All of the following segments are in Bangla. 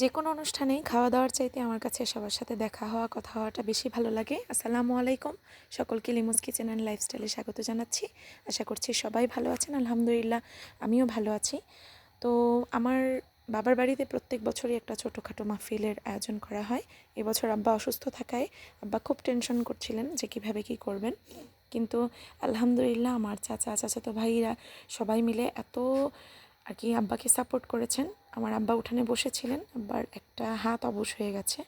যে কোনো অনুষ্ঠানেই খাওয়া দাওয়ার চাইতে আমার কাছে সবার সাথে দেখা হওয়া কথা হওয়াটা বেশি ভালো লাগে। আসসালামু আলাইকুম, সকলকে লিমুস কিচেন অ্যান্ড লাইফস্টাইলে স্বাগত জানাচ্ছি। আশা করছি সবাই ভালো আছেন, আলহামদুলিল্লাহ আমিও ভালো আছি। তো আমার বাবার বাড়িতে প্রত্যেক বছরই একটা ছোটোখাটো মাহফিলের আয়োজন করা হয়। এবছর আব্বা অসুস্থ থাকায় আব্বা খুব টেনশন করছিলেন যে কীভাবে কী করবেন, কিন্তু আলহামদুলিল্লাহ আমার চাচাতো ভাইরা সবাই মিলে এত আর কি আব্বাকে সাপোর্ট করেছেন। আমার আব্বা উঠানে বসেছিলেন, আব্বার একটা হাত অবশ হয়ে গেছে,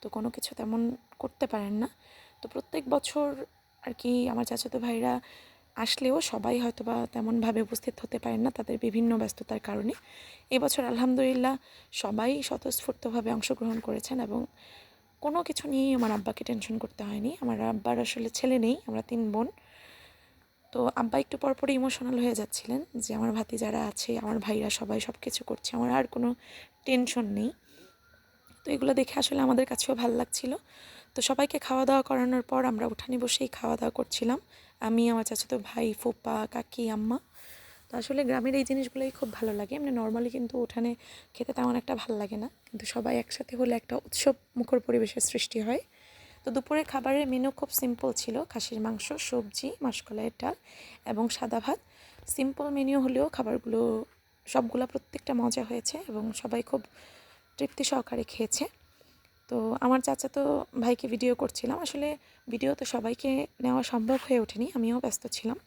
তো কোনো কিছু তেমন করতে পারেন না। তো প্রত্যেক বছর আর কি আমার চাচাতো ভাইরা আসলেও সবাই হয়তো বা তেমনভাবে উপস্থিত হতে পারেন না তাদের বিভিন্ন ব্যস্ততার কারণে। এবছর আলহামদুলিল্লাহ সবাই স্বতঃস্ফূর্তভাবে অংশগ্রহণ করেছেন এবং কোনো কিছু নিয়েই আমার আব্বাকে টেনশন করতে হয়নি। আমার আব্বার আসলে ছেলে নেই, আমরা 3 বোন। তো আব্বা একটু পরপরই ইমোশনাল হয়ে যাচ্ছিলেন যে আমার ভাতিজারা আছে, আমার ভাইরা সবাই সব কিছু করছে, আমার আর কোনো টেনশন নেই। তো এগুলো দেখে আসলে আমাদের কাছেও ভালো লাগছিল। তো সবাইকে খাওয়া দাওয়া করানোর পর আমরা উঠানে বসেই খাওয়া দাওয়া করছিলাম, আমি, আমার চাচাতো ভাই, ফুপা, কাকি, আম্মা। তো আসলে গ্রামের এই জিনিসগুলোই খুব ভালো লাগে। এমনি নর্মালি কিন্তু উঠানে খেতে তেমন একটা ভালো লাগে না, কিন্তু সবাই একসাথে হলে একটা উৎসব মুখর পরিবেশের সৃষ্টি হয়। তো দুপুরের খাবারের মেনু খুব সিম্পল ছিল, খাসির মাংস, সবজি, মাসকলাইয়ের ডাল এবং সাদা ভাত। সিম্পল মেনু হলেও খাবারগুলো সবগুলো প্রত্যেকটা মজা হয়েছে এবং সবাই খুব তৃপ্তি সহকারে খেয়েছে। তো আমার চাচাতো ভাইকে ভিডিও করছিলাম, আসলে ভিডিও তো সবাইকে নেওয়া সম্ভব হয়ে ওঠেনি, আমিও ব্যস্ত ছিলাম।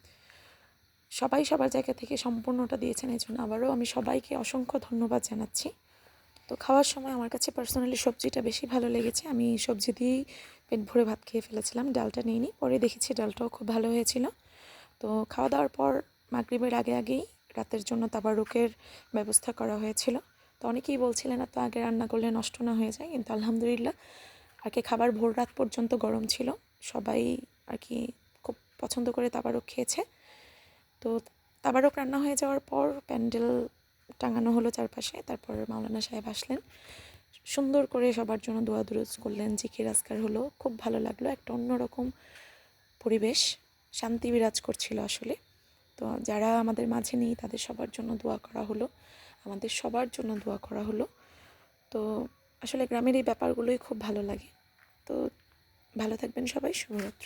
সবাই সবার জায়গা থেকে সম্পূর্ণটা দিয়েছেন, এই জন্য আবারও আমি সবাইকে অসংখ্য ধন্যবাদ জানাচ্ছি। তো খাওয়ার সময় আমার কাছে পার্সোনালি সবজিটা বেশি ভালো লেগেছে, আমি সবজি দিয়েই পেট ভরে ভাত খেয়ে ফেলেছিলাম, ডালটা নিইনি, পরে দেখেছি ডালটাও খুব ভালো হয়েছিল। তো খাওয়া দাওয়ার পর মাগরিবের আগেই রাতের জন্য তাবারুকের ব্যবস্থা করা হয়েছিল। তো অনেকেই বলছিলেন এত আগে রান্না করলে নষ্ট না হয়ে যায়, কিন্তু আলহামদুলিল্লাহ আর কি খাবার ভোর রাত পর্যন্ত গরম ছিল, সবাই আর কি খুব পছন্দ করে তাবারুক খেয়েছে। তো তাবারুক রান্না হয়ে যাওয়ার পর প্যান্ডেল টাঙানো হলো চারপাশে, তারপর মাওলানা সাহেব আসলেন, সুন্দর করে সবার জন্য দোয়া দুরুদ করলেন, জিকির আজকার হলো, খুব ভালো লাগলো। একটা অন্যরকম পরিবেশ, শান্তি বিরাজ করছিল আসলে। তো যারা আমাদের মাঝে নেই তাদের সবার জন্য দোয়া করা হলো, আমাদের সবার জন্য দোয়া করা হলো। তো আসলে গ্রামের এই ব্যাপারগুলোই খুব ভালো লাগে। তো ভালো থাকবেন সবাই, শুভরাত্রি।